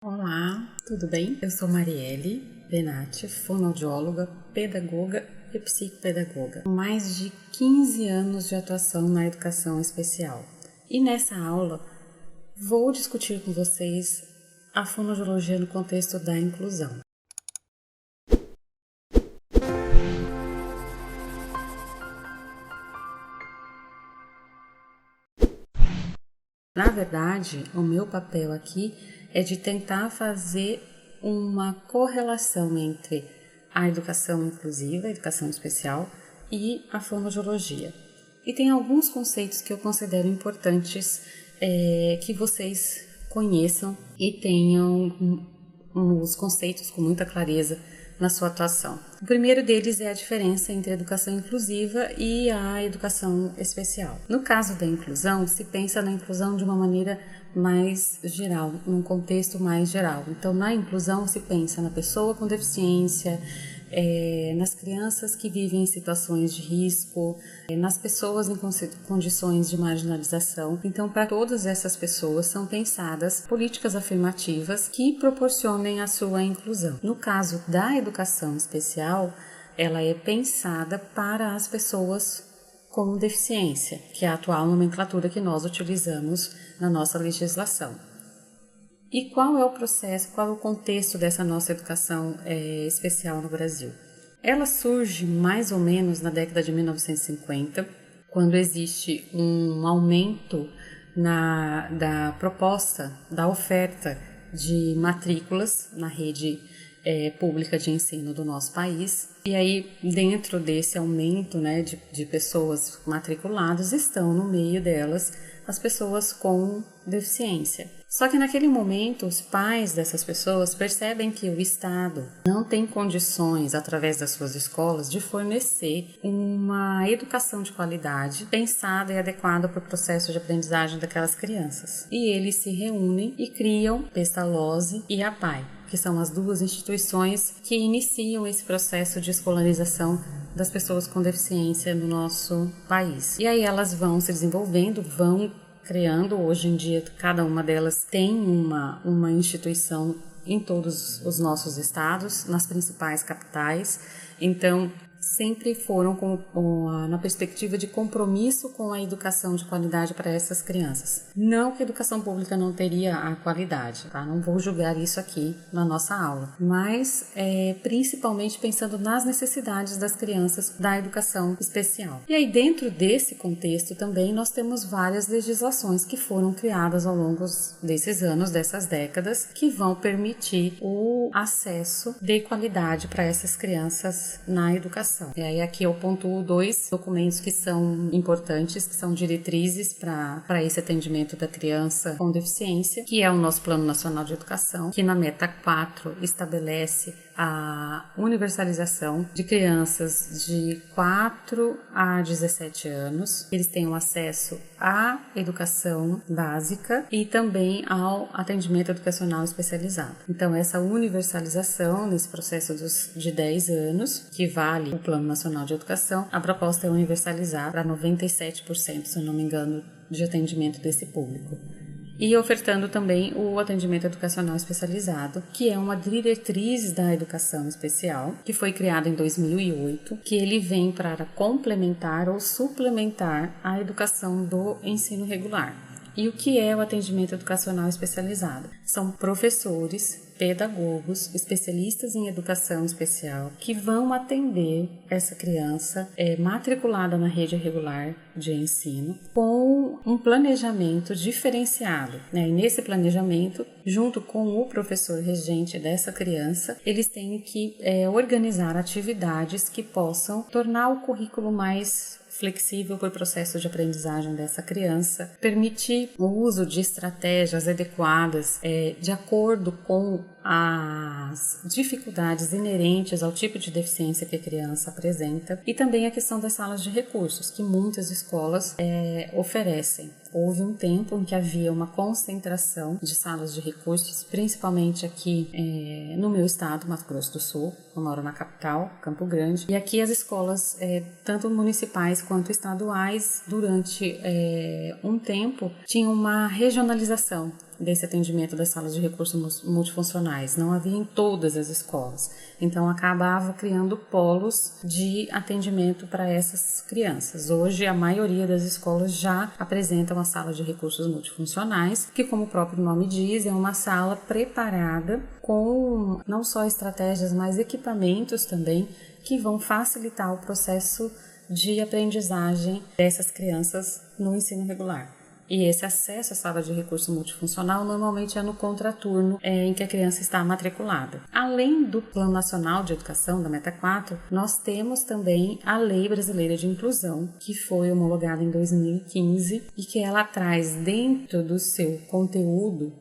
Olá, tudo bem? Eu sou Marielle Benatti, fonoaudióloga, pedagoga e psicopedagoga, com mais de 15 anos de atuação na educação especial. E nessa aula vou discutir com vocês a fonoaudiologia no contexto da inclusão. Na verdade, o meu papel aqui é de tentar fazer uma correlação entre a educação inclusiva, a educação especial e a fonoaudiologia. E tem alguns conceitos que eu considero importantes que vocês conheçam e tenham os conceitos com muita clareza na sua atuação. O primeiro deles é a diferença entre a educação inclusiva e a educação especial. No caso da inclusão, se pensa na inclusão de uma maneira mais geral, num contexto mais geral. Então, na inclusão se pensa na pessoa com deficiência, nas crianças que vivem em situações de risco, nas pessoas em condições de marginalização. Então, para todas essas pessoas são pensadas políticas afirmativas que proporcionem a sua inclusão. No caso da educação especial, ela é pensada para as pessoas com deficiência, que é a atual nomenclatura que nós utilizamos na nossa legislação. E qual é o processo, qual é o contexto dessa nossa educação especial no Brasil? Ela surge mais ou menos na década de 1950, quando existe um aumento da proposta, da oferta de matrículas na rede pública de ensino do nosso país. E aí, dentro desse aumento de pessoas matriculadas, estão no meio delas as pessoas com deficiência. Só que naquele momento, os pais dessas pessoas percebem que o Estado não tem condições, através das suas escolas, de fornecer uma educação de qualidade pensada e adequada para o processo de aprendizagem daquelas crianças. E eles se reúnem e criam Pestalozzi e a PAI, que são as duas instituições que iniciam esse processo de escolarização das pessoas com deficiência no nosso país. E aí elas vão se desenvolvendo, vão criando. Hoje em dia, cada uma delas tem uma instituição em todos os nossos estados, nas principais capitais. Então, sempre foram na perspectiva de compromisso com a educação de qualidade para essas crianças. Não que a educação pública não teria a qualidade, tá? Não vou julgar isso aqui na nossa aula, mas principalmente pensando nas necessidades das crianças da educação especial. E aí, dentro desse contexto também, nós temos várias legislações que foram criadas ao longo desses anos, dessas décadas, que vão permitir o acesso de qualidade para essas crianças na educação. E aí aqui eu pontuo dois documentos que são importantes, que são diretrizes para esse atendimento da criança com deficiência, que é o nosso Plano Nacional de Educação, que na meta 4 estabelece a universalização de crianças de 4 a 17 anos. Eles tenham acesso à educação básica e também ao atendimento educacional especializado. Então, essa universalização nesse processo de 10 anos, que vale o Plano Nacional de Educação, a proposta é universalizar para 97%, se eu não me engano, de atendimento desse público. E ofertando também o atendimento educacional especializado, que é uma diretriz da educação especial, que foi criada em 2008, que ele vem para complementar ou suplementar a educação do ensino regular. E o que é o atendimento educacional especializado? São professores, pedagogos, especialistas em educação especial que vão atender essa criança matriculada na rede regular de ensino com um planejamento diferenciado, né? E nesse planejamento, junto com o professor regente dessa criança, eles têm que organizar atividades que possam tornar o currículo mais flexível para o processo de aprendizagem dessa criança, permitir o uso de estratégias adequadas de acordo com as dificuldades inerentes ao tipo de deficiência que a criança apresenta, e também a questão das salas de recursos, que muitas escolas oferecem. Houve um tempo em que havia uma concentração de salas de recursos, principalmente aqui no meu estado, Mato Grosso do Sul. Eu moro na capital, Campo Grande, e aqui as escolas, tanto municipais quanto estaduais, durante um tempo, tinham uma regionalização. desse atendimento das salas de recursos multifuncionais, não havia em todas as escolas. Então, acabava criando polos de atendimento para essas crianças. Hoje, a maioria das escolas já apresentam a sala de recursos multifuncionais, que, como o próprio nome diz, é uma sala preparada com não só estratégias, mas equipamentos também que vão facilitar o processo de aprendizagem dessas crianças no ensino regular. E esse acesso à sala de recurso multifuncional normalmente é no contraturno em que a criança está matriculada. Além do Plano Nacional de Educação, da Meta 4, nós temos também a Lei Brasileira de Inclusão, que foi homologada em 2015 e que ela traz dentro do seu conteúdo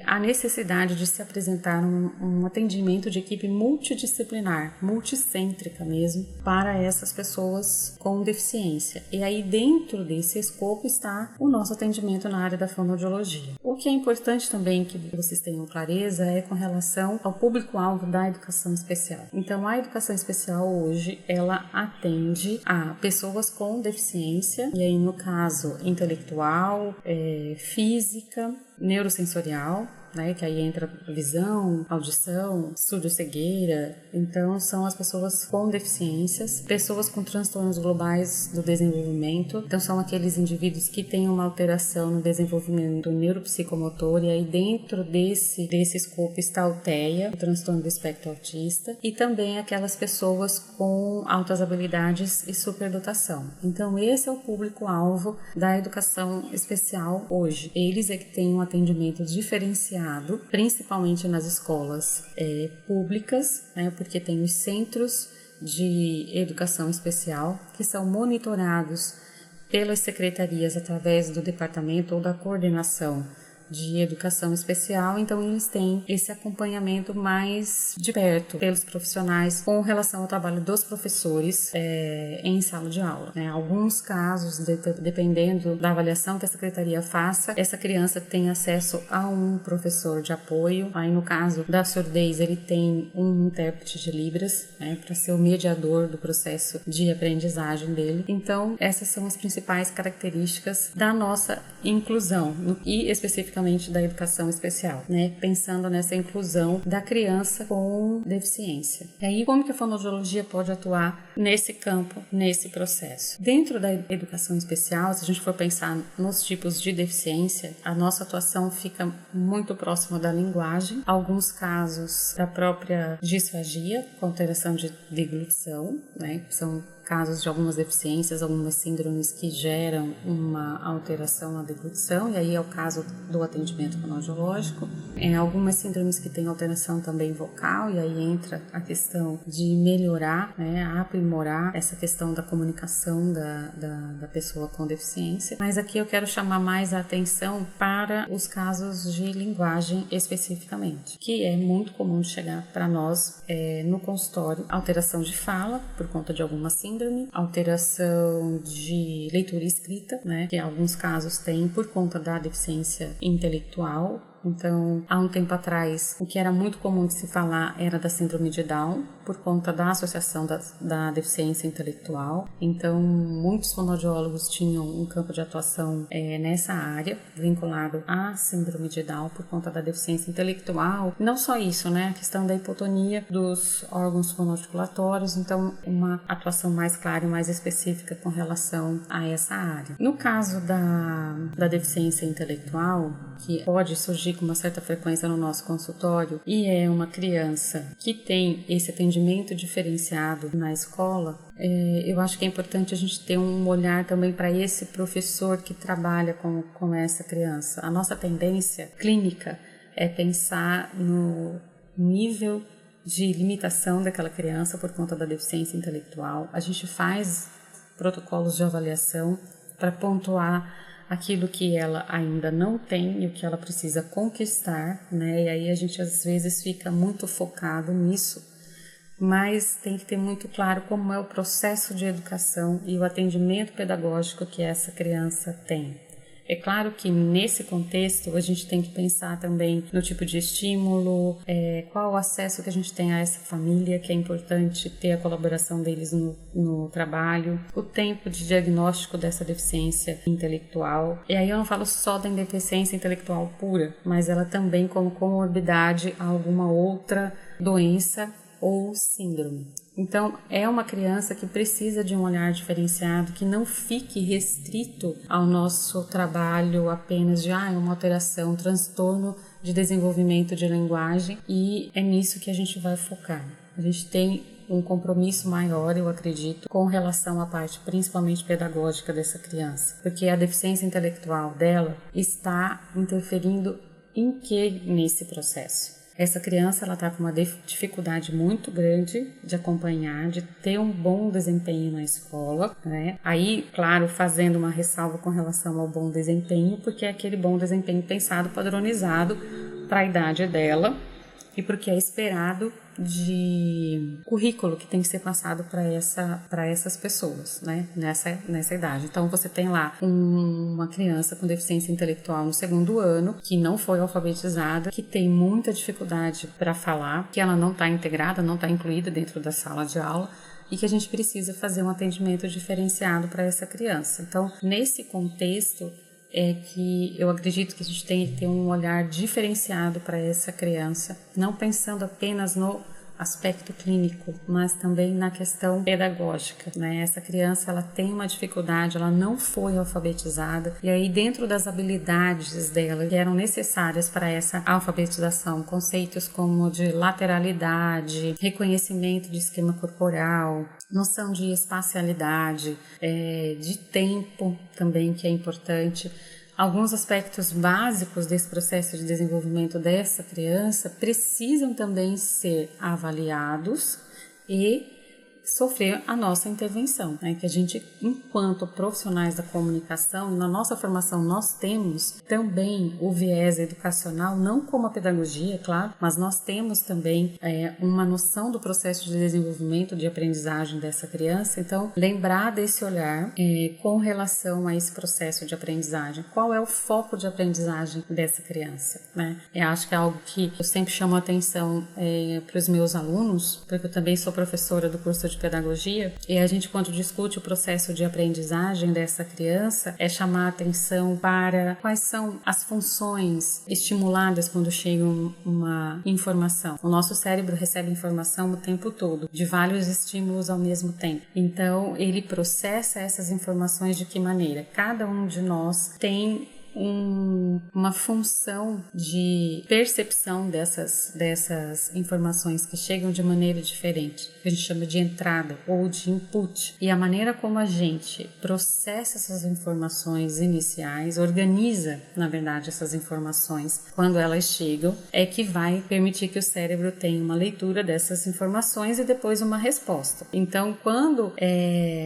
a necessidade de se apresentar um atendimento de equipe multidisciplinar, multicêntrica mesmo, para essas pessoas com deficiência. E aí dentro desse escopo está o nosso atendimento na área da fonoaudiologia. O que é importante também que vocês tenham clareza é com relação ao público-alvo da educação especial. Então, a educação especial hoje, ela atende a pessoas com deficiência, e aí no caso intelectual, física, neurosensorial, né, que aí entra visão, audição, surdo-cegueira. Então, são as pessoas com deficiências, pessoas com transtornos globais do desenvolvimento. Então, são aqueles indivíduos que têm uma alteração no desenvolvimento neuropsicomotor, e aí dentro desse escopo está o TEA, o transtorno do espectro autista, e também aquelas pessoas com altas habilidades e superdotação. Então, esse é o público-alvo da educação especial hoje. Eles é que têm um atendimento diferenciado, principalmente nas escolas públicas, né, porque tem os centros de educação especial que são monitorados pelas secretarias através do departamento ou da coordenação de educação especial. Então eles têm esse acompanhamento mais de perto pelos profissionais com relação ao trabalho dos professores em sala de aula. Alguns casos, dependendo da avaliação que a secretaria faça, essa criança tem acesso a um professor de apoio. Aí no caso da surdez, ele tem um intérprete de Libras, para ser o mediador do processo de aprendizagem dele. Então essas são as principais características da nossa inclusão e especificamente da educação especial, pensando nessa inclusão da criança com deficiência. E aí, como que a fonoaudiologia pode atuar nesse campo, nesse processo? Dentro da educação especial, se a gente for pensar nos tipos de deficiência, a nossa atuação fica muito próxima da linguagem, alguns casos da própria disfagia, com alteração de deglutição, são casos de algumas deficiências, algumas síndromes que geram uma alteração na deglutição, e aí é o caso do atendimento fonoaudiológico. Algumas síndromes que têm alteração também vocal, e aí entra a questão de melhorar, aprimorar essa questão da comunicação da pessoa com deficiência. Mas aqui eu quero chamar mais a atenção para os casos de linguagem especificamente, que é muito comum de chegar para nós no consultório. Alteração de fala, por conta de alguma síndrome, alteração de leitura e escrita, que em alguns casos tem por conta da deficiência intelectual. Então, há um tempo atrás, o que era muito comum de se falar era da síndrome de Down, por conta da associação da deficiência intelectual. Então, muitos fonoaudiólogos tinham um campo de atuação nessa área, vinculado à síndrome de Down, por conta da deficiência intelectual. Não só isso, a questão da hipotonia dos órgãos fonoarticulatórios. Então, uma atuação mais clara e mais específica com relação a essa área. No caso da deficiência intelectual, que pode surgir com uma certa frequência no nosso consultório, e é uma criança que tem esse atendimento diferenciado na escola, eu acho que é importante a gente ter um olhar também para esse professor que trabalha com essa criança. A nossa tendência clínica é pensar no nível de limitação daquela criança por conta da deficiência intelectual. A gente faz protocolos de avaliação para pontuar aquilo que ela ainda não tem e o que ela precisa conquistar, E aí a gente às vezes fica muito focado nisso, mas tem que ter muito claro como é o processo de educação e o atendimento pedagógico que essa criança tem. É claro que nesse contexto a gente tem que pensar também no tipo de estímulo, qual o acesso que a gente tem a essa família, que é importante ter a colaboração deles no trabalho, o tempo de diagnóstico dessa deficiência intelectual. E aí eu não falo só da deficiência intelectual pura, mas ela também como comorbidade a alguma outra doença ou síndrome. Então, é uma criança que precisa de um olhar diferenciado, que não fique restrito ao nosso trabalho apenas de uma alteração, um transtorno de desenvolvimento de linguagem, e é nisso que a gente vai focar. A gente tem um compromisso maior, eu acredito, com relação à parte principalmente pedagógica dessa criança, porque a deficiência intelectual dela está interferindo em que nesse processo? Essa criança ela está com uma dificuldade muito grande de acompanhar, de ter um bom desempenho na escola, né? Aí, claro, fazendo uma ressalva com relação ao bom desempenho, porque é aquele bom desempenho pensado, padronizado para a idade dela e porque é esperado de currículo que tem que ser passado para essas pessoas, né? Nessa idade. Então, você tem lá uma criança com deficiência intelectual no 2º ano, que não foi alfabetizada, que tem muita dificuldade para falar, que ela não está integrada, não está incluída dentro da sala de aula, e que a gente precisa fazer um atendimento diferenciado para essa criança. Então, nesse contexto, é que eu acredito que a gente tem que ter um olhar diferenciado para essa criança, não pensando apenas no aspecto clínico, mas também na questão pedagógica, né? Essa criança, ela tem uma dificuldade, ela não foi alfabetizada, e aí dentro das habilidades dela que eram necessárias para essa alfabetização, conceitos como de lateralidade, reconhecimento de esquema corporal, noção de espacialidade, de tempo também, que é importante. Alguns aspectos básicos desse processo de desenvolvimento dessa criança precisam também ser avaliados e sofrer a nossa intervenção, né? Que a gente, enquanto profissionais da comunicação, na nossa formação nós temos também o viés educacional, não como a pedagogia, claro, mas nós temos também uma noção do processo de desenvolvimento, de aprendizagem dessa criança. Então, lembrar desse olhar com relação a esse processo de aprendizagem. Qual é o foco de aprendizagem dessa criança, né? Eu acho que é algo que eu sempre chamo a atenção para os meus alunos, porque eu também sou professora do curso de pedagogia, e a gente, quando discute o processo de aprendizagem dessa criança, é chamar a atenção para quais são as funções estimuladas quando chega uma informação. O nosso cérebro recebe informação o tempo todo, de vários estímulos ao mesmo tempo. Então, ele processa essas informações de que maneira? Cada um de nós tem uma função de percepção dessas informações que chegam de maneira diferente, que a gente chama de entrada ou de input. E a maneira como a gente processa essas informações iniciais, organiza, na verdade, essas informações quando elas chegam, é que vai permitir que o cérebro tenha uma leitura dessas informações e depois uma resposta. Então,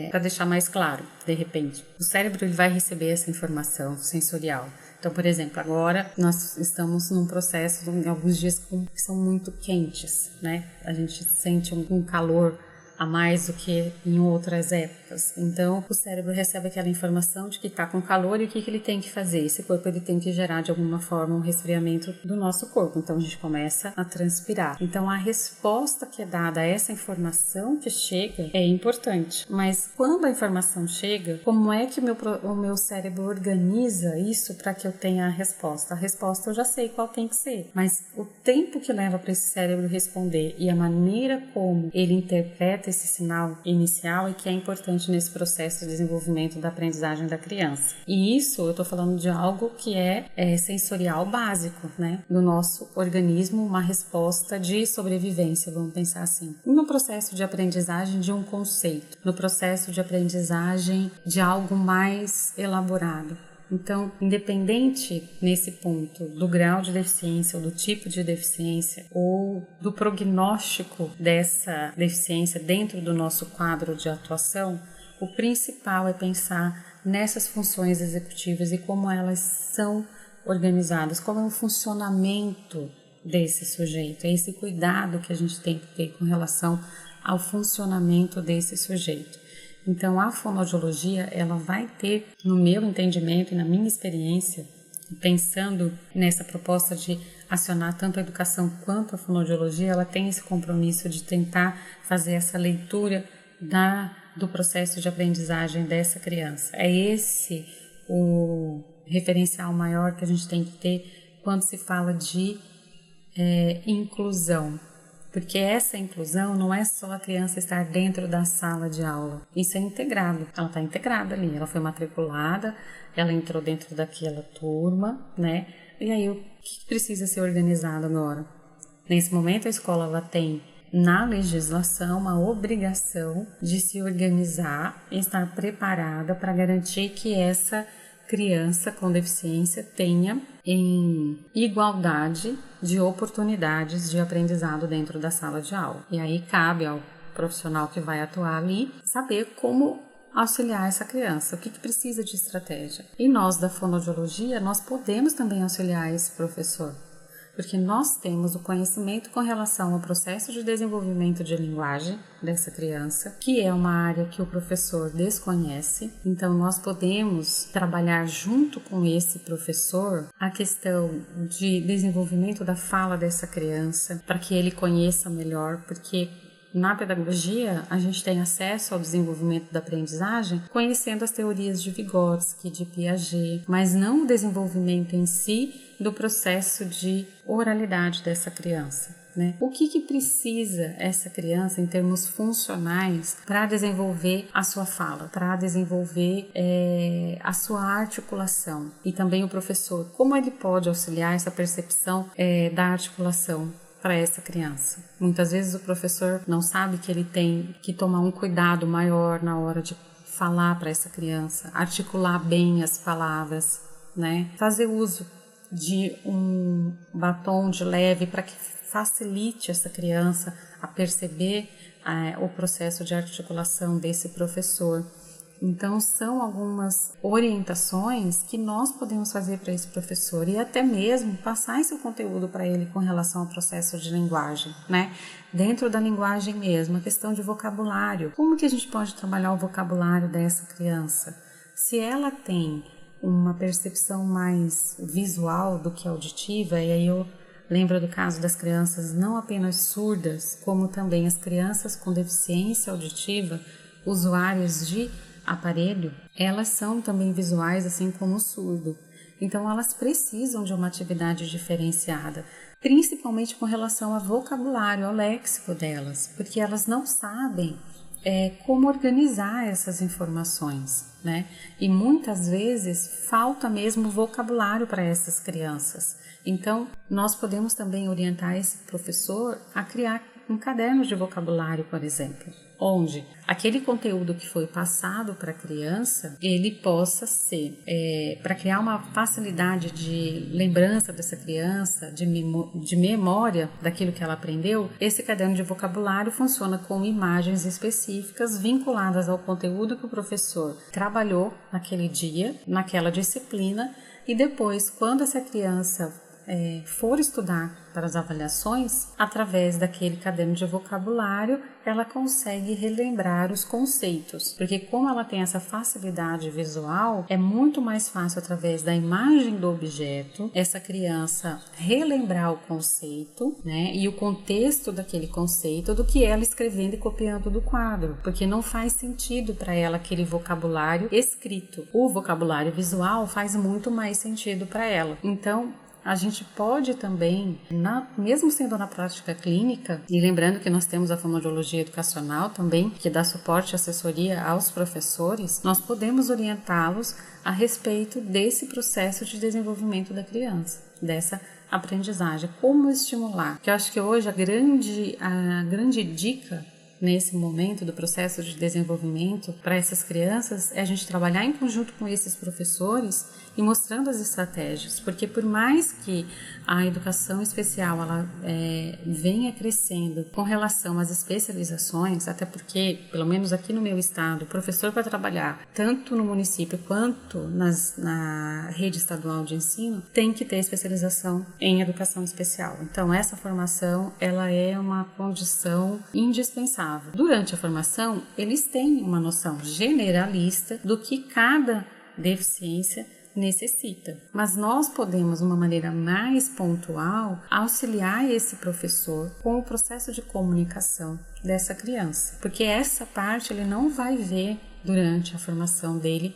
para deixar mais claro, de repente, o cérebro ele vai receber essa informação sensorial. Então, por exemplo, agora nós estamos num processo, em alguns dias que são muito quentes, né? A gente sente um calor a mais do que em outras épocas. Então, o cérebro recebe aquela informação de que está com calor e o que ele tem que fazer. Esse corpo ele tem que gerar de alguma forma um resfriamento do nosso corpo. Então, a gente começa a transpirar. Então, a resposta que é dada a essa informação que chega é importante. Mas quando a informação chega, como é que o meu cérebro organiza isso para que eu tenha a resposta? A resposta eu já sei qual tem que ser. Mas o tempo que leva para esse cérebro responder e a maneira como ele interpreta esse sinal inicial é que é importante nesse processo de desenvolvimento da aprendizagem da criança. E isso eu estou falando de algo que é sensorial básico, né? No nosso organismo, uma resposta de sobrevivência, vamos pensar assim. No processo de aprendizagem de um conceito, no processo de aprendizagem de algo mais elaborado. Então, independente nesse ponto do grau de deficiência ou do tipo de deficiência ou do prognóstico dessa deficiência dentro do nosso quadro de atuação, o principal é pensar nessas funções executivas e como elas são organizadas, qual é o funcionamento desse sujeito, é esse cuidado que a gente tem que ter com relação ao funcionamento desse sujeito. Então, a fonoaudiologia, ela vai ter, no meu entendimento e na minha experiência, pensando nessa proposta de acionar tanto a educação quanto a fonoaudiologia, ela tem esse compromisso de tentar fazer essa leitura do processo de aprendizagem dessa criança. É esse o referencial maior que a gente tem que ter quando se fala de inclusão. Porque essa inclusão não é só a criança estar dentro da sala de aula. Isso é integrado. Ela está integrada ali. Ela foi matriculada, ela entrou dentro daquela turma, né? E aí, o que precisa ser organizado agora? Nesse momento, a escola ela tem, na legislação, uma obrigação de se organizar e estar preparada para garantir que essa criança com deficiência tenha em igualdade de oportunidades de aprendizado dentro da sala de aula. E aí cabe ao profissional que vai atuar ali saber como auxiliar essa criança, o que precisa de estratégia. E nós da fonoaudiologia, nós podemos também auxiliar esse professor, porque nós temos o conhecimento com relação ao processo de desenvolvimento de linguagem dessa criança, que é uma área que o professor desconhece. Então, nós podemos trabalhar junto com esse professor a questão de desenvolvimento da fala dessa criança, para que ele conheça melhor, porque na pedagogia, a gente tem acesso ao desenvolvimento da aprendizagem conhecendo as teorias de Vygotsky, de Piaget, mas não o desenvolvimento em si do processo de oralidade dessa criança, né? O que precisa essa criança em termos funcionais para desenvolver a sua fala, para desenvolver a sua articulação? E também o professor, como ele pode auxiliar essa percepção da articulação para essa criança? Muitas vezes o professor não sabe que ele tem que tomar um cuidado maior na hora de falar para essa criança, articular bem as palavras, né? Fazer uso de um batom de leve para que facilite essa criança a perceber o processo de articulação desse professor. Então, são algumas orientações que nós podemos fazer para esse professor e até mesmo passar esse conteúdo para ele com relação ao processo de linguagem, né? Dentro da linguagem mesmo, a questão de vocabulário. Como que a gente pode trabalhar o vocabulário dessa criança? Se ela tem uma percepção mais visual do que auditiva, e aí eu lembro do caso das crianças não apenas surdas, como também as crianças com deficiência auditiva, usuários de aparelho, elas são também visuais, assim como o surdo. Então, elas precisam de uma atividade diferenciada, principalmente com relação ao vocabulário, ao léxico delas, porque elas não sabem como organizar essas informações, né? E muitas vezes falta mesmo vocabulário para essas crianças. Então, nós podemos também orientar esse professor a criar um caderno de vocabulário, por exemplo, onde aquele conteúdo que foi passado para a criança, ele possa ser, para criar uma facilidade de lembrança dessa criança, de memória daquilo que ela aprendeu, esse caderno de vocabulário funciona com imagens específicas vinculadas ao conteúdo que o professor trabalhou naquele dia, naquela disciplina, e depois, quando essa criança for estudar para as avaliações, através daquele caderno de vocabulário, ela consegue relembrar os conceitos, porque como ela tem essa facilidade visual, é muito mais fácil através da imagem do objeto, essa criança relembrar o conceito, né, e o contexto daquele conceito, do que ela escrevendo e copiando do quadro, porque não faz sentido para ela aquele vocabulário escrito. O vocabulário visual faz muito mais sentido para ela. Então, a gente pode também, mesmo sendo na prática clínica, e lembrando que nós temos a fonoaudiologia educacional também, que dá suporte e assessoria aos professores, nós podemos orientá-los a respeito desse processo de desenvolvimento da criança, dessa aprendizagem, como estimular. Que eu acho que hoje a grande dica nesse momento do processo de desenvolvimento para essas crianças é a gente trabalhar em conjunto com esses professores e mostrando as estratégias, porque por mais que a educação especial ela venha crescendo com relação às especializações, até porque, pelo menos aqui no meu estado, o professor para trabalhar tanto no município quanto na rede estadual de ensino tem que ter especialização em educação especial. Então essa formação ela é uma condição indispensável. Durante a formação eles têm uma noção generalista do que cada deficiência necessita, mas nós podemos, de uma maneira mais pontual, auxiliar esse professor com o processo de comunicação dessa criança, porque essa parte ele não vai ver durante a formação dele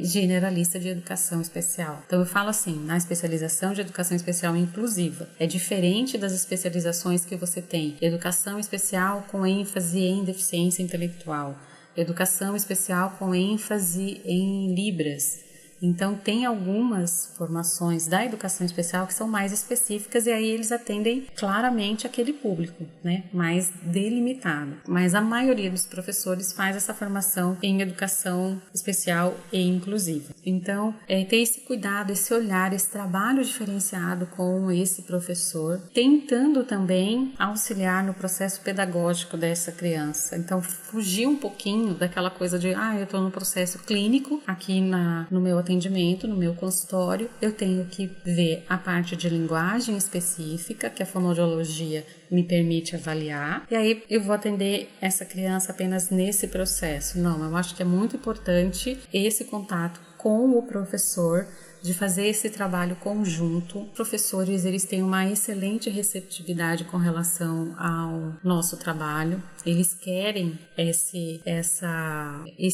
generalista de educação especial. Então eu falo assim, na especialização de educação especial inclusiva, é diferente das especializações que você tem, educação especial com ênfase em deficiência intelectual, educação especial com ênfase em Libras. Então, tem algumas formações da educação especial que são mais específicas e aí eles atendem claramente aquele público, né, mais delimitado. Mas a maioria dos professores faz essa formação em educação especial e inclusiva. Então, ter esse cuidado, esse olhar, esse trabalho diferenciado com esse professor, tentando também auxiliar no processo pedagógico dessa criança. Então, fugir um pouquinho daquela coisa de, eu estou no processo clínico aqui no meu atendimento, no meu consultório, eu tenho que ver a parte de linguagem específica que a fonoaudiologia me permite avaliar, e aí eu vou atender essa criança apenas nesse processo. Não, eu acho que é muito importante esse contato com o professor, de fazer esse trabalho conjunto. Os professores, eles têm uma excelente receptividade com relação ao nosso trabalho, eles querem esse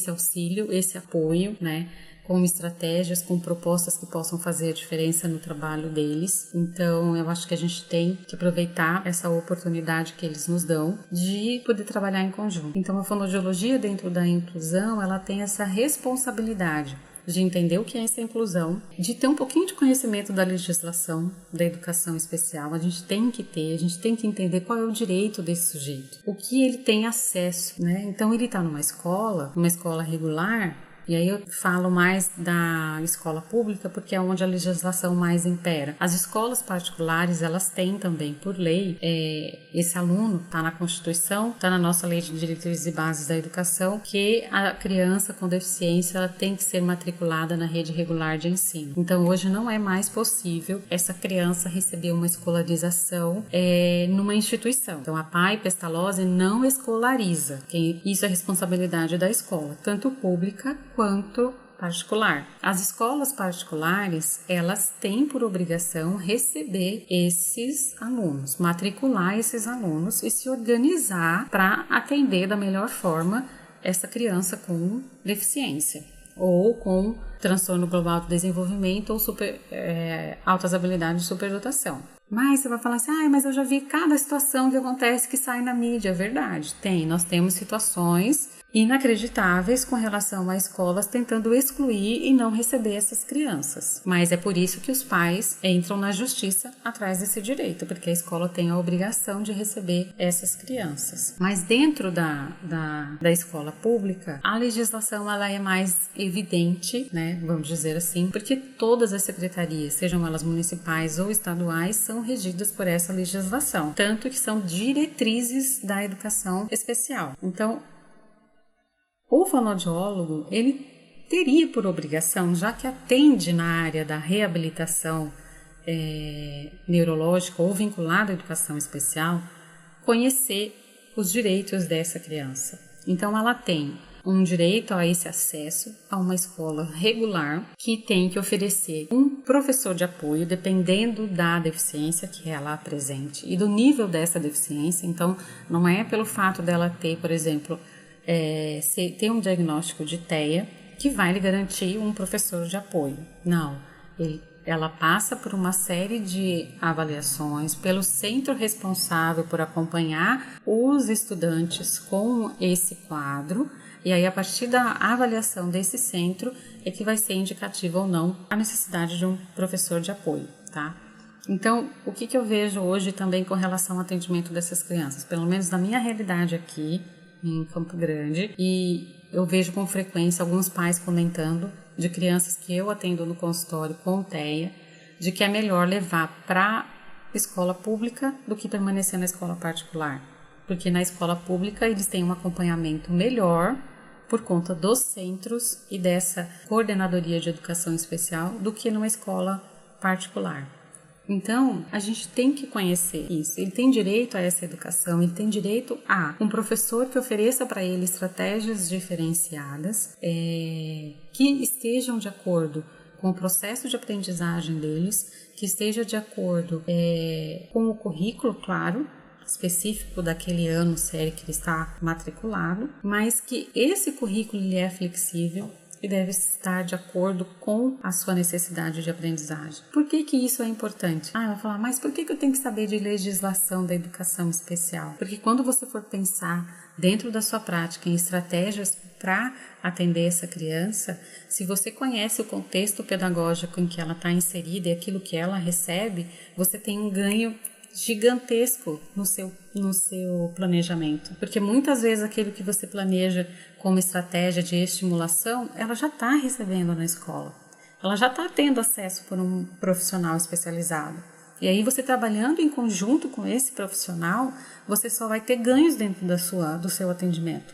auxílio, esse apoio, né, com estratégias, com propostas que possam fazer a diferença no trabalho deles. Então, eu acho que a gente tem que aproveitar essa oportunidade que eles nos dão de poder trabalhar em conjunto. Então, a fonoaudiologia dentro da inclusão, ela tem essa responsabilidade de entender o que é essa inclusão, de ter um pouquinho de conhecimento da legislação da educação especial. A gente tem que entender qual é o direito desse sujeito, o que ele tem acesso, né? Então, ele está numa escola regular. E aí eu falo mais da escola pública porque é onde a legislação mais impera. As escolas particulares, elas têm também, por lei, esse aluno está na Constituição, está na nossa Lei de Diretrizes e Bases da Educação, que a criança com deficiência ela tem que ser matriculada na rede regular de ensino. Então hoje não é mais possível essa criança receber uma escolarização numa instituição. Então a PAI Pestalozzi não escolariza. Isso é responsabilidade da escola, tanto pública quanto particular. As escolas particulares, elas têm por obrigação receber esses alunos, matricular esses alunos e se organizar para atender da melhor forma essa criança com deficiência ou com transtorno global do desenvolvimento ou altas habilidades de superdotação. Mas você vai falar assim, mas eu já vi cada situação que acontece que sai na mídia. É verdade, nós temos situações inacreditáveis com relação a escolas tentando excluir e não receber essas crianças. Mas é por isso que os pais entram na justiça atrás desse direito, porque a escola tem a obrigação de receber essas crianças. Mas dentro da escola pública, a legislação ela é mais evidente, né, vamos dizer assim, porque todas as secretarias, sejam elas municipais ou estaduais, são regidas por essa legislação, tanto que são diretrizes da educação especial. Então, o fonoaudiólogo, ele teria por obrigação, já que atende na área da reabilitação neurológica ou vinculada à educação especial, conhecer os direitos dessa criança. Então, ela tem um direito a esse acesso a uma escola regular que tem que oferecer um professor de apoio, dependendo da deficiência que ela apresente e do nível dessa deficiência. Então, não é pelo fato dela ter, por exemplo, ter um diagnóstico de TEA que vai lhe garantir um professor de apoio. Não, ela passa por uma série de avaliações pelo centro responsável por acompanhar os estudantes com esse quadro, e aí a partir da avaliação desse centro é que vai ser indicativo ou não a necessidade de um professor de apoio, tá? Então, o que eu vejo hoje também com relação ao atendimento dessas crianças, pelo menos na minha realidade aqui em Campo Grande, e eu vejo com frequência alguns pais comentando de crianças que eu atendo no consultório com TEA, de que é melhor levar para escola pública do que permanecer na escola particular. Porque na escola pública eles têm um acompanhamento melhor por conta dos centros e dessa coordenadoria de educação especial do que numa escola particular. Então, a gente tem que conhecer isso. Ele tem direito a essa educação, ele tem direito a um professor que ofereça para ele estratégias diferenciadas, que estejam de acordo com o processo de aprendizagem deles, que esteja de acordo com o currículo, claro, específico daquele ano, série que ele está matriculado, mas que esse currículo ele é flexível e deve estar de acordo com a sua necessidade de aprendizagem. Por que que isso é importante? Vai falar, mas por que que eu tenho que saber de legislação da educação especial? Porque quando você for pensar dentro da sua prática em estratégias para atender essa criança, se você conhece o contexto pedagógico em que ela está inserida e aquilo que ela recebe, você tem um ganho gigantesco no seu planejamento, porque muitas vezes aquilo que você planeja como estratégia de estimulação, ela já está recebendo na escola, ela já está tendo acesso por um profissional especializado, e aí você trabalhando em conjunto com esse profissional, você só vai ter ganhos dentro do seu atendimento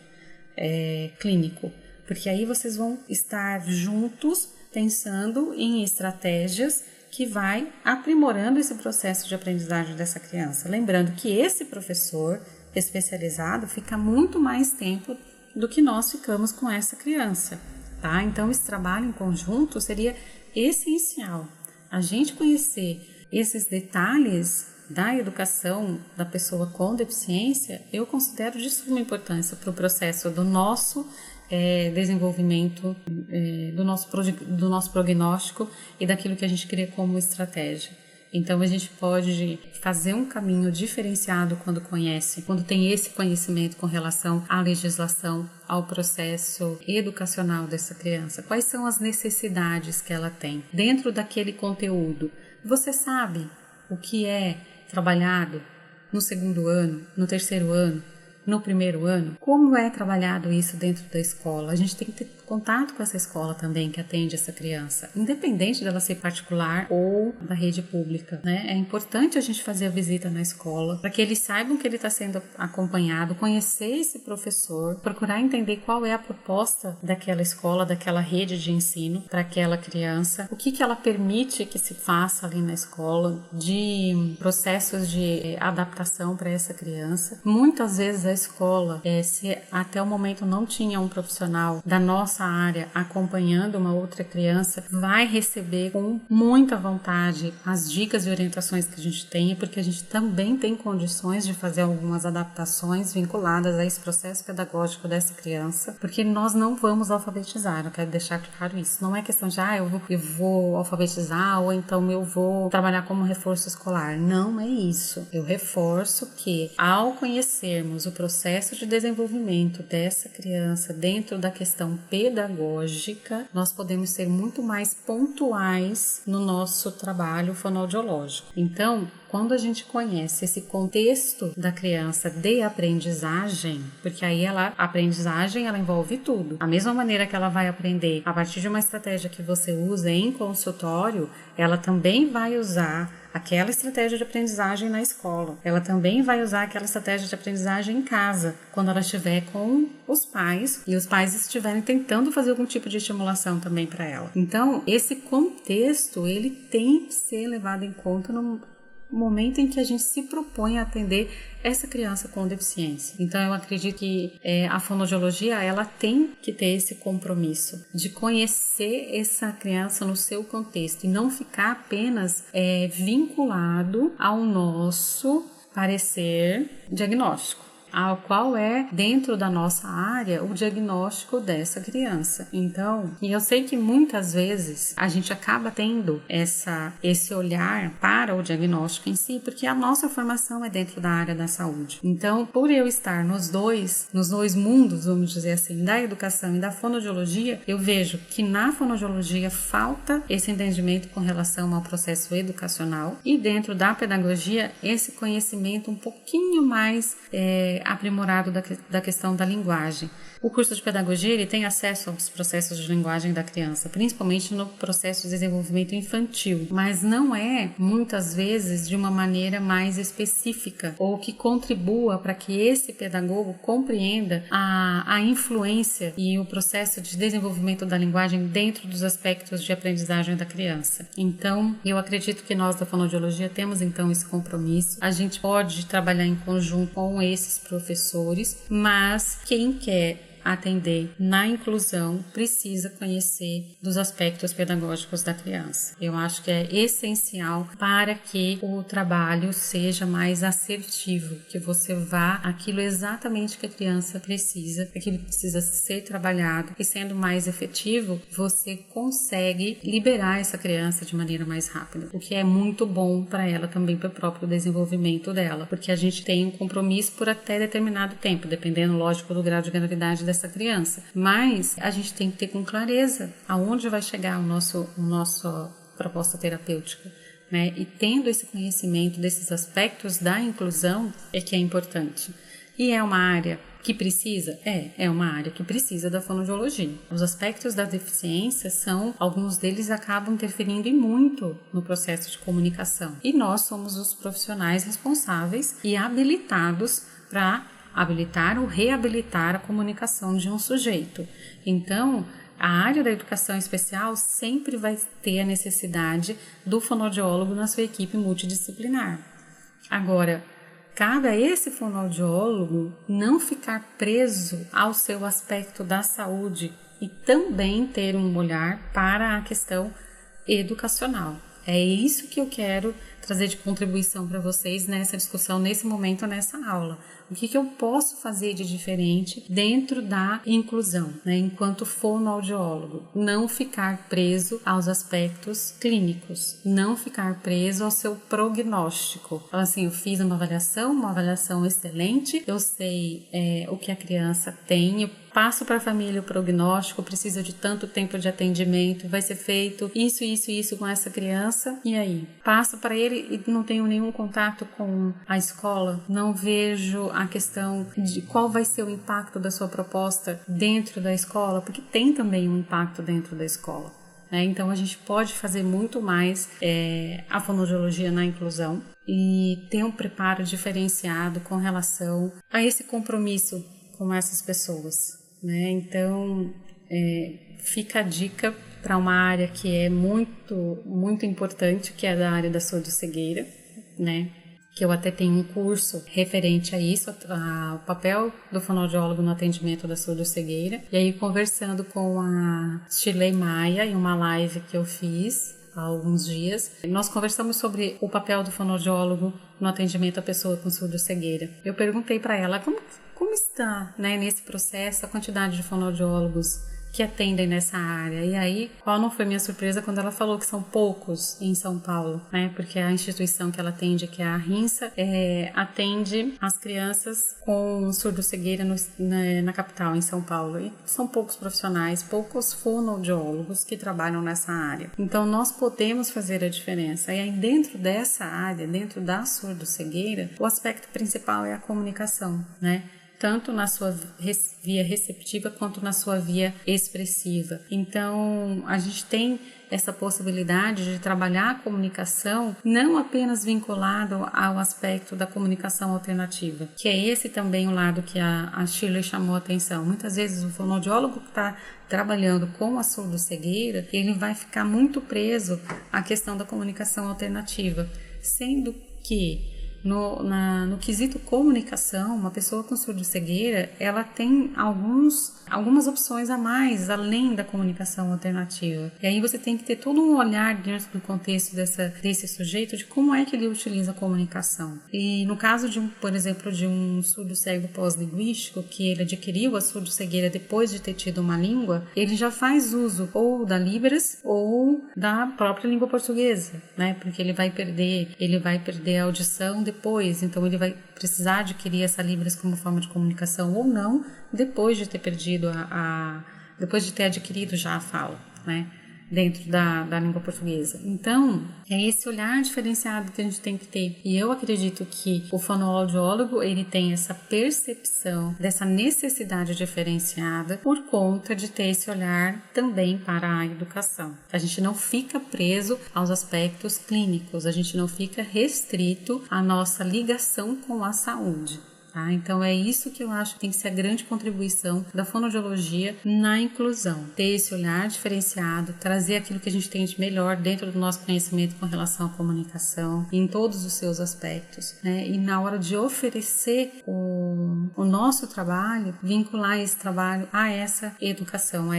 clínico, porque aí vocês vão estar juntos pensando em estratégias que vai aprimorando esse processo de aprendizagem dessa criança. Lembrando que esse professor especializado fica muito mais tempo do que nós ficamos com essa criança, tá? Então, esse trabalho em conjunto seria essencial. A gente conhecer esses detalhes da educação da pessoa com deficiência, eu considero de suma importância para o processo do nosso desenvolvimento, do nosso prognóstico e daquilo que a gente cria como estratégia. Então, a gente pode fazer um caminho diferenciado quando tem esse conhecimento com relação à legislação, ao processo educacional dessa criança. Quais são as necessidades que ela tem dentro daquele conteúdo? Você sabe o que é trabalhado no segundo ano, no terceiro ano, no primeiro ano? Como é trabalhado isso dentro da escola? A gente tem que ter contato com essa escola também que atende essa criança, independente dela ser particular ou da rede pública, né? É importante a gente fazer a visita na escola para que eles saibam que ele está sendo acompanhado, conhecer esse professor, procurar entender qual é a proposta daquela escola, daquela rede de ensino para aquela criança, o que ela permite que se faça ali na escola, de processos de adaptação para essa criança. Muitas vezes a escola, se até o momento não tinha um profissional da nossa área acompanhando uma outra criança, vai receber com muita vontade as dicas e orientações que a gente tem, porque a gente também tem condições de fazer algumas adaptações vinculadas a esse processo pedagógico dessa criança, porque nós não vamos alfabetizar, eu quero deixar claro isso. Não é questão de, eu vou alfabetizar ou então eu vou trabalhar como reforço escolar. Não é isso. Eu reforço que, ao conhecermos o processo de desenvolvimento dessa criança dentro da questão pedagógica, nós podemos ser muito mais pontuais no nosso trabalho fonoaudiológico. Então, quando a gente conhece esse contexto da criança de aprendizagem, porque aí a aprendizagem ela envolve tudo. A mesma maneira que ela vai aprender a partir de uma estratégia que você usa em consultório, ela também vai usar aquela estratégia de aprendizagem na escola. Ela também vai usar aquela estratégia de aprendizagem em casa, quando ela estiver com os pais e os pais estiverem tentando fazer algum tipo de estimulação também para ela. Então, esse contexto, ele tem que ser levado em conta no momento em que a gente se propõe a atender essa criança com deficiência. Então, eu acredito que a fonoaudiologia, ela tem que ter esse compromisso de conhecer essa criança no seu contexto e não ficar apenas vinculado ao nosso parecer diagnóstico, ao qual é, dentro da nossa área, o diagnóstico dessa criança. Então, e eu sei que muitas vezes a gente acaba tendo esse olhar para o diagnóstico em si, porque a nossa formação é dentro da área da saúde. Então, por eu estar nos dois mundos, vamos dizer assim, da educação e da fonoaudiologia, eu vejo que na fonoaudiologia falta esse entendimento com relação ao processo educacional e dentro da pedagogia, esse conhecimento um pouquinho mais aprimorado da questão da linguagem. O curso de pedagogia ele tem acesso aos processos de linguagem da criança, principalmente no processo de desenvolvimento infantil, mas não é, muitas vezes, de uma maneira mais específica ou que contribua para que esse pedagogo compreenda a influência e o processo de desenvolvimento da linguagem dentro dos aspectos de aprendizagem da criança. Então, eu acredito que nós da fonoaudiologia temos então esse compromisso. A gente pode trabalhar em conjunto com esses professores, mas quem quer atender na inclusão precisa conhecer dos aspectos pedagógicos da criança. Eu acho que é essencial para que o trabalho seja mais assertivo, que você vá aquilo exatamente que a criança precisa, aquilo que precisa ser trabalhado, e sendo mais efetivo, você consegue liberar essa criança de maneira mais rápida, o que é muito bom para ela também, para o próprio desenvolvimento dela, porque a gente tem um compromisso por até determinado tempo, dependendo, lógico, do grau de gravidade dessa criança, mas a gente tem que ter com clareza aonde vai chegar a nossa proposta terapêutica, né? E tendo esse conhecimento desses aspectos da inclusão é que é importante. E é uma área que precisa? É uma área que precisa da fonoaudiologia. Os aspectos da deficiência alguns deles acabam interferindo e muito no processo de comunicação. E nós somos os profissionais responsáveis e habilitados para habilitar ou reabilitar a comunicação de um sujeito. Então, a área da educação especial sempre vai ter a necessidade do fonoaudiólogo na sua equipe multidisciplinar. Agora, cabe a esse fonoaudiólogo não ficar preso ao seu aspecto da saúde e também ter um olhar para a questão educacional. É isso que eu quero trazer de contribuição para vocês nessa discussão, nesse momento, nessa aula. O que eu posso fazer de diferente dentro da inclusão, né, enquanto fonoaudiólogo? Não ficar preso aos aspectos clínicos, não ficar preso ao seu prognóstico. Então, assim, eu fiz uma avaliação excelente, eu sei o que a criança tem, eu passo para a família o prognóstico, precisa de tanto tempo de atendimento, vai ser feito isso com essa criança, e aí? Passo para ele e não tenho nenhum contato com a escola, não vejo a questão de qual vai ser o impacto da sua proposta dentro da escola, porque tem também um impacto dentro da escola, né? Então a gente pode fazer muito mais a fonoaudiologia na inclusão e ter um preparo diferenciado com relação a esse compromisso com essas pessoas, né? Então fica a dica para uma área que é muito, muito importante, que é da área da surdo-cegueira, né? Que eu até tenho um curso referente a isso, o papel do fonoaudiólogo no atendimento da surdo-cegueira. E aí, conversando com a Shirley Maia, em uma live que eu fiz há alguns dias, nós conversamos sobre o papel do fonoaudiólogo no atendimento à pessoa com surdo-cegueira. Eu perguntei para ela como está, né, nesse processo a quantidade de fonoaudiólogos que atendem nessa área. E aí, qual não foi minha surpresa quando ela falou que são poucos em São Paulo, né? Porque a instituição que ela atende, que é a RINSA, atende as crianças com surdo-cegueira na capital, em São Paulo. E são poucos profissionais, poucos fonoaudiólogos que trabalham nessa área. Então, nós podemos fazer a diferença. E aí, dentro dessa área, dentro da surdo-cegueira, o aspecto principal é a comunicação, né? Tanto na sua via receptiva quanto na sua via expressiva. Então, a gente tem essa possibilidade de trabalhar a comunicação não apenas vinculado ao aspecto da comunicação alternativa, que é esse também o lado que a Shirley chamou a atenção. Muitas vezes o fonoaudiólogo que está trabalhando com a surdo-cegueira, ele vai ficar muito preso à questão da comunicação alternativa, sendo que no quesito comunicação, uma pessoa com surdo-cegueira, ela tem algumas opções a mais, além da comunicação alternativa. E aí você tem que ter todo um olhar dentro do contexto desse sujeito, de como é que ele utiliza a comunicação. E no caso, por exemplo, de um surdo-cego pós-linguístico, que ele adquiriu a surdo-cegueira depois de ter tido uma língua, ele já faz uso ou da Libras ou da própria língua portuguesa, né? Porque ele vai perder a audição depois, então ele vai precisar adquirir essa Libras como forma de comunicação ou não, depois de ter perdido depois de ter adquirido já a fala, né? dentro da língua portuguesa. Então, é esse olhar diferenciado que a gente tem que ter. E eu acredito que o fonoaudiólogo, ele tem essa percepção dessa necessidade diferenciada por conta de ter esse olhar também para a educação. A gente não fica preso aos aspectos clínicos, a gente não fica restrito à nossa ligação com a saúde. Tá? Então é isso que eu acho que tem que ser a grande contribuição da fonoaudiologia na inclusão. Ter esse olhar diferenciado, trazer aquilo que a gente tem de melhor dentro do nosso conhecimento com relação à comunicação, em todos os seus aspectos, né? E na hora de oferecer o nosso trabalho, vincular esse trabalho a essa educação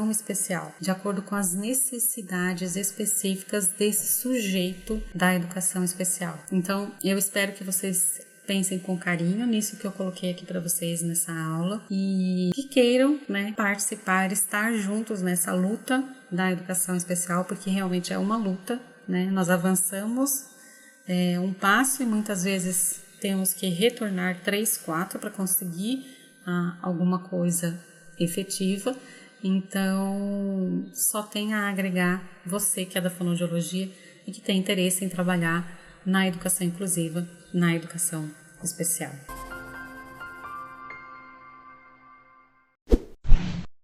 especial, de acordo com as necessidades específicas desse sujeito da educação especial. Então eu espero que vocês pensem com carinho nisso que eu coloquei aqui para vocês nessa aula e que queiram, né, participar, estar juntos nessa luta da educação especial, porque realmente é uma luta, né? Nós avançamos um passo e muitas vezes temos que retornar 3, 4 para conseguir alguma coisa efetiva. Então, só tem a agregar você que é da fonoaudiologia e que tem interesse em trabalhar na educação inclusiva, na educação especial.